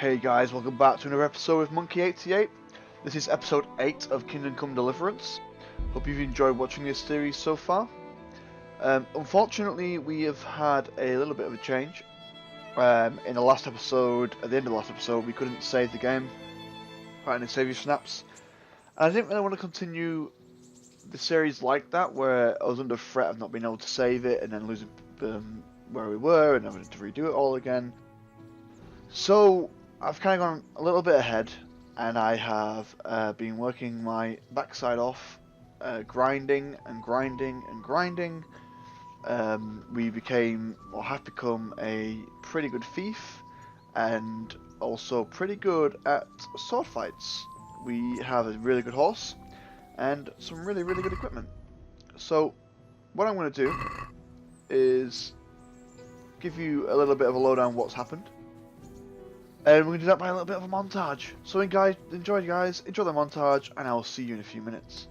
Hey guys, welcome back to another episode with Monkey88. This is episode 8 of Kingdom Come Deliverance. Hope you've enjoyed watching this series so far. Unfortunately, we have had a little bit of a change. In the last episode, at the end of the last episode, we couldn't save the game. Right, any save your snaps. And I didn't really want to continue the series like that, where I was under threat of not being able to save it and then losing where we were and having to redo it all again. So I've kind of gone a little bit ahead, and I have been working my backside off, grinding and grinding and grinding. We became, or have become, a pretty good thief, and also pretty good at sword fights. We have a really good horse, and some really good equipment. So what I'm going to do is give you a little bit of a lowdown on what's happened. And we're going to do that by a little bit of a montage. So enjoy the montage, and I'll see you in a few minutes.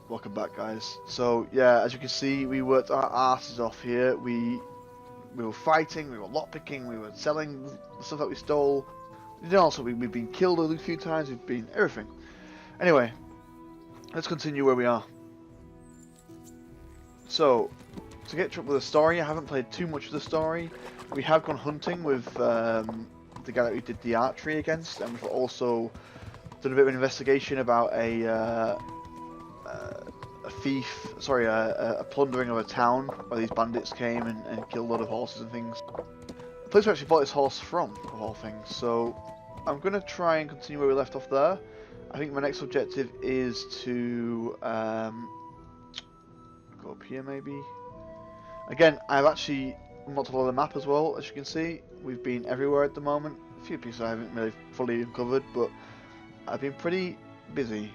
Welcome back, guys. So yeah, as you can see, we worked our asses off here. We were fighting, we were lockpicking, we were selling the stuff that we stole. You know, also we've been killed a few times. We've been everything. Anyway, let's continue where we are. So, to get with the story, I haven't played too much of the story. We have gone hunting with the guy that we did the archery against, and we've also done a bit of an investigation about a plundering of a town where these bandits came and killed a lot of horses and things. The place we actually bought this horse from, of all things. So I'm going to try and continue where we left off there. I think my next objective is to go up here maybe. Again, I've actually unlocked a lot of the map as well, as you can see. We've been everywhere at the moment. A few pieces I haven't really fully uncovered, but I've been pretty busy.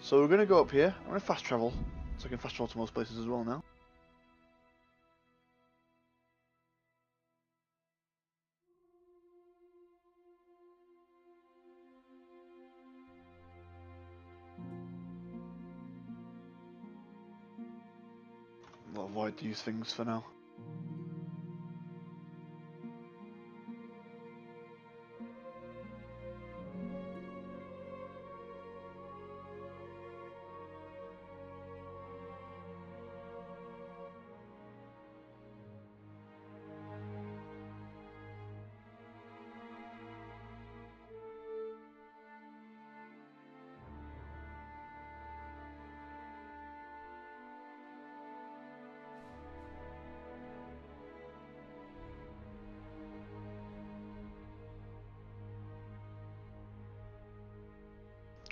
So we're going to go up here. I'm going to fast travel, so I can fast travel to most places as well now. I'll avoid these things for now.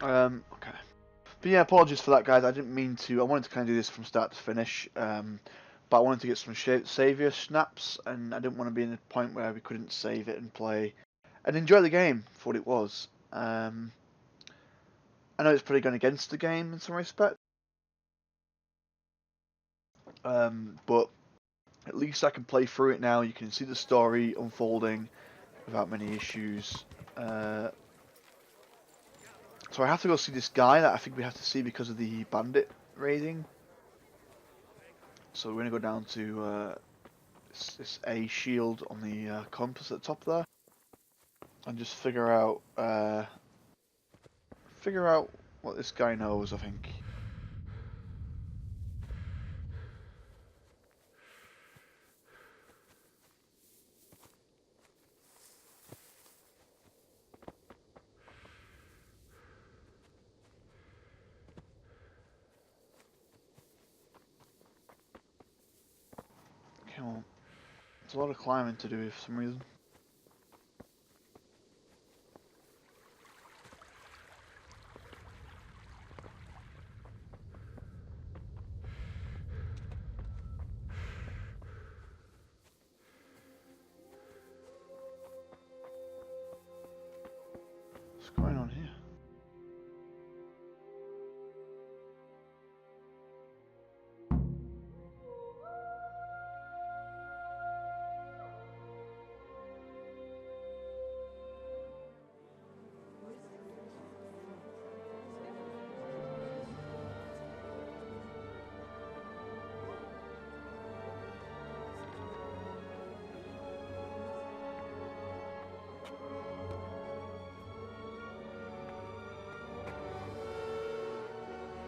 Okay. But yeah, apologies for that, guys. I didn't mean to. I wanted to kind of do this from start to finish, but I wanted to get some savior snaps, and I didn't want to be in a point where we couldn't save it and play and enjoy the game for what it was. I know it's probably going against the game in some respect, but at least I can play through it now. You can see the story unfolding without many issues. So I have to go see this guy that I think we have to see because of the bandit raiding. So we're going to go down to this A shield on the compass at the top there, and just figure out what this guy knows, I think. Come on. There's a lot of climbing to do for some reason. What's going on here?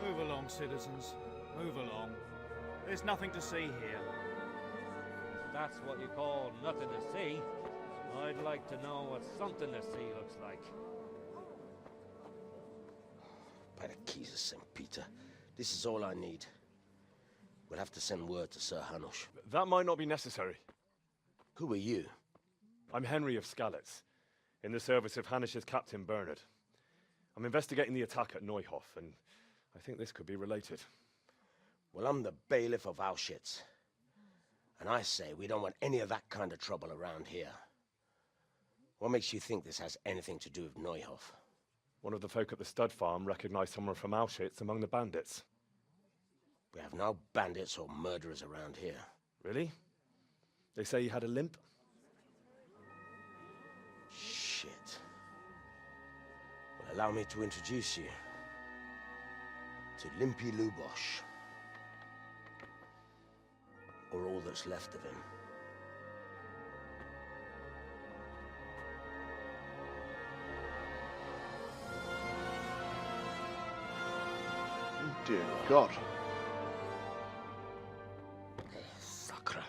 Move along, citizens. Move along. There's nothing to see here. That's what you call nothing to see. I'd like to know what something to see looks like. By the keys of St. Peter, this is all I need. We'll have to send word to Sir Hanush. That might not be necessary. Who are you? I'm Henry of Skalitz, in the service of Hanush's Captain Bernard. I'm investigating the attack at Neuhof, and I think this could be related. Well, I'm the bailiff of Auschwitz. And I say we don't want any of that kind of trouble around here. What makes you think this has anything to do with Neuhof? One of the folk at the stud farm recognized someone from Auschwitz among the bandits. We have no bandits or murderers around here. Really? They say he had a limp? Shit. Well, allow me to introduce you to Limpy Lubosh. Or all that's left of him. Oh, dear God. Sacre.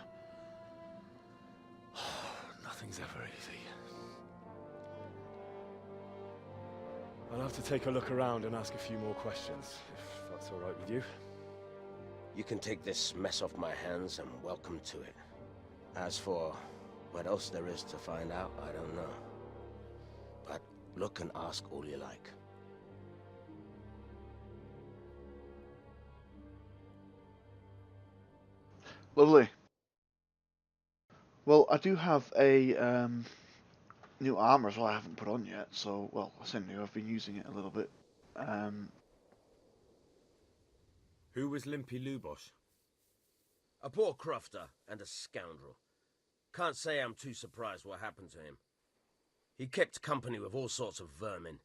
Nothing's ever easy. I'll have to take a look around and ask a few more questions, if that's all right with you. You can take this mess off my hands and welcome to it. As for what else there is to find out, I don't know. But look and ask all you like. Lovely. Well, I do have a new armor as well I haven't put on yet, so, well, I say new, I've been using it a little bit. Who was Limpy Lubosh? A poor crofter and a scoundrel. Can't say I'm too surprised what happened to him. He kept company with all sorts of vermin.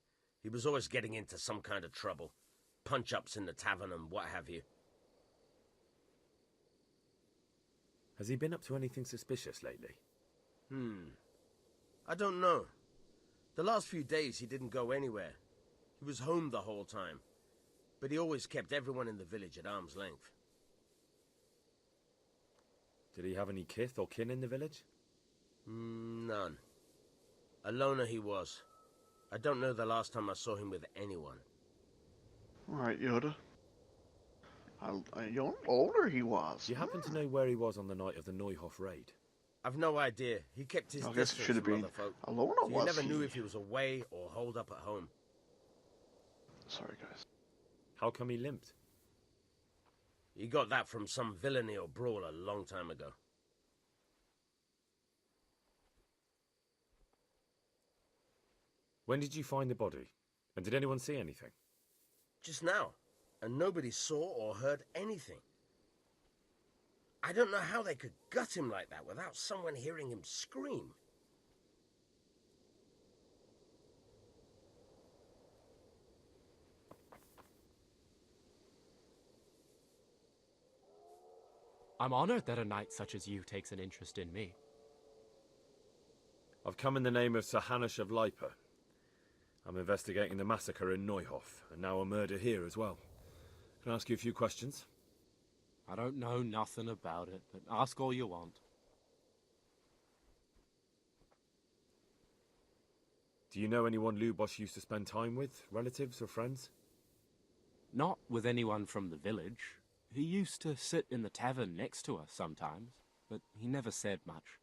He was always getting into some kind of trouble. Punch-ups in the tavern and what have you. Has he been up to anything suspicious lately? I don't know. The last few days he didn't go anywhere. He was home the whole time. But he always kept everyone in the village at arm's length. Did he have any kith or kin in the village? None. A loner he was. I don't know the last time I saw him with anyone. Alright, Yoda. A young older he was. Do you happen to know where he was on the night of the Neuhof raid? I've no idea. He kept his I guess it distance should have from been other folk. a loner, So you was never he? knew if he was away or holed up at home. Sorry, guys. How come he limped? He got that from some villainy or brawl a long time ago. When did you find the body? And did anyone see anything? Just now. And nobody saw or heard anything. I don't know how they could gut him like that without someone hearing him scream. I'm honored that a knight such as you takes an interest in me. I've come in the name of Sir Hanush of Lipa. I'm investigating the massacre in Neuhof, and now a murder here as well. Can I ask you a few questions? I don't know nothing about it, but ask all you want. Do you know anyone Lubosh used to spend time with? Relatives or friends? Not with anyone from the village. He used to sit in the tavern next to us sometimes, but he never said much.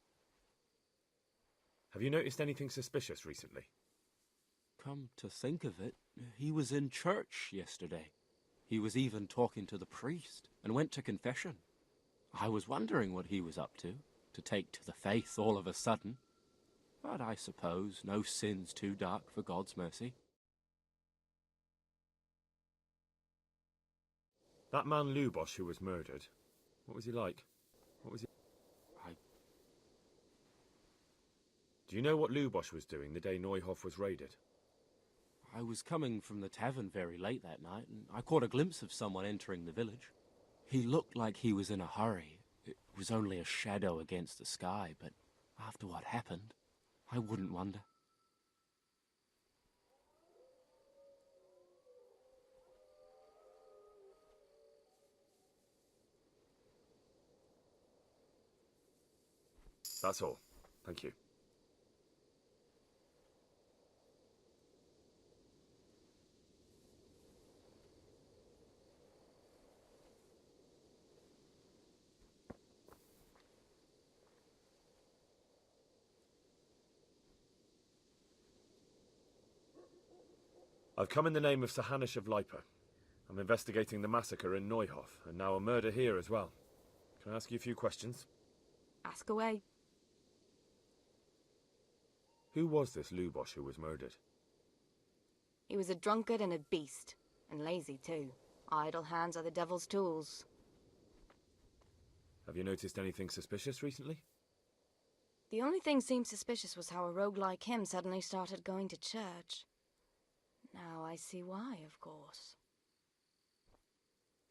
Have you noticed anything suspicious recently? Come to think of it, he was in church yesterday. He was even talking to the priest, and went to confession. I was wondering what he was up to take to the faith all of a sudden. But I suppose no sin's too dark for God's mercy. That man Lubosh who was murdered, what was he like? What was he... Do you know what Lubosh was doing the day Neuhof was raided? I was coming from the tavern very late that night, and I caught a glimpse of someone entering the village. He looked like he was in a hurry. It was only a shadow against the sky, but after what happened, I wouldn't wonder. That's all. Thank you. I've come in the name of Sir Hanush of Lipa. I'm investigating the massacre in Neuhof, and now a murder here as well. Can I ask you a few questions? Ask away. Who was this Lubosh who was murdered? He was a drunkard and a beast, and lazy too. Idle hands are the devil's tools. Have you noticed anything suspicious recently? The only thing seemed suspicious was how a rogue like him suddenly started going to church. Now I see why, of course.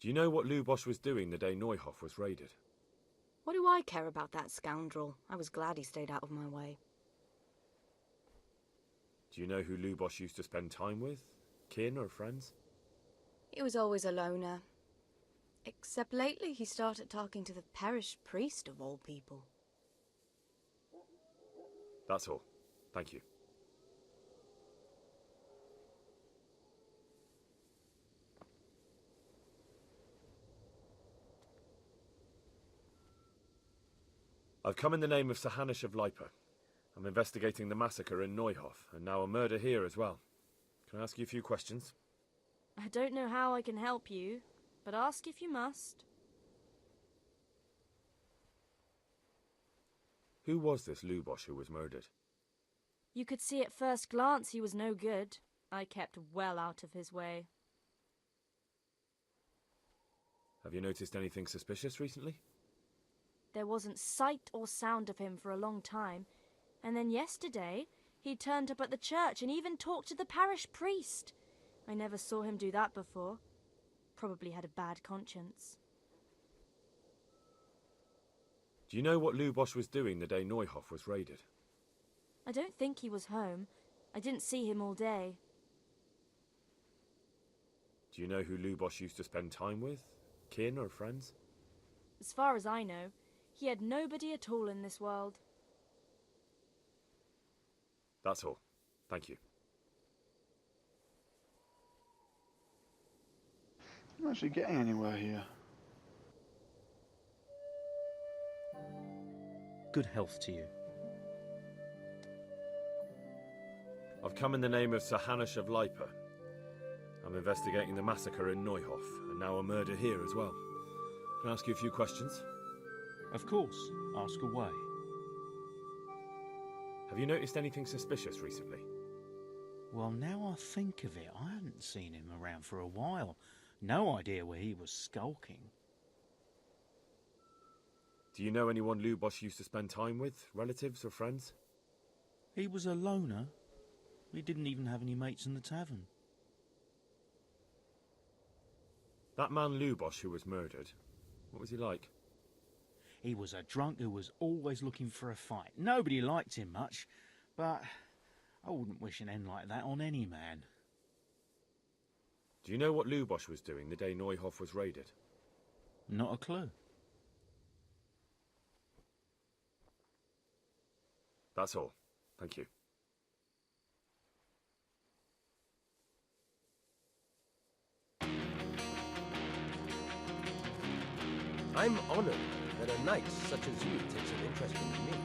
Do you know what Lubosch was doing the day Neuhoff was raided? What do I care about that scoundrel? I was glad he stayed out of my way. Do you know who Lubosch used to spend time with? Kin or friends? He was always a loner. Except lately he started talking to the parish priest of all people. That's all. Thank you. I've come in the name of Sir Hanish of Lipa. I'm investigating the massacre in Neuhoff, and now a murder here as well. Can I ask you a few questions? I don't know how I can help you, but ask if you must. Who was this Lubosch who was murdered? You could see at first glance he was no good. I kept well out of his way. Have you noticed anything suspicious recently? There wasn't sight or sound of him for a long time, and then yesterday he turned up at the church and even talked to the parish priest. I never saw him do that before. Probably had a bad conscience. Do you know what Lubosch was doing the day Neuhoff was raided? I don't think he was home. I didn't see him all day. Do you know who Lubosch used to spend time with? Kin or friends? As far as I know, he had nobody at all in this world. That's all. Thank you. I'm not actually getting anywhere here. Good health to you. I've come in the name of Sir Hanish of Lipa. I'm investigating the massacre in Neuhoff, and now a murder here as well. Can I ask you a few questions? Of course, ask away. Have you noticed anything suspicious recently? Well, now I think of it, I hadn't seen him around for a while. No idea where he was skulking. Do you know anyone Lubosch used to spend time with? Relatives or friends? He was a loner. He didn't even have any mates in the tavern. That man Lubosch who was murdered, what was he like? He was a drunk who was always looking for a fight. Nobody liked him much, but I wouldn't wish an end like that on any man. Do you know what Lubosch was doing the day Neuhoff was raided? Not a clue. That's all. Thank you. I'm honored that a knight such as you takes an interest in me.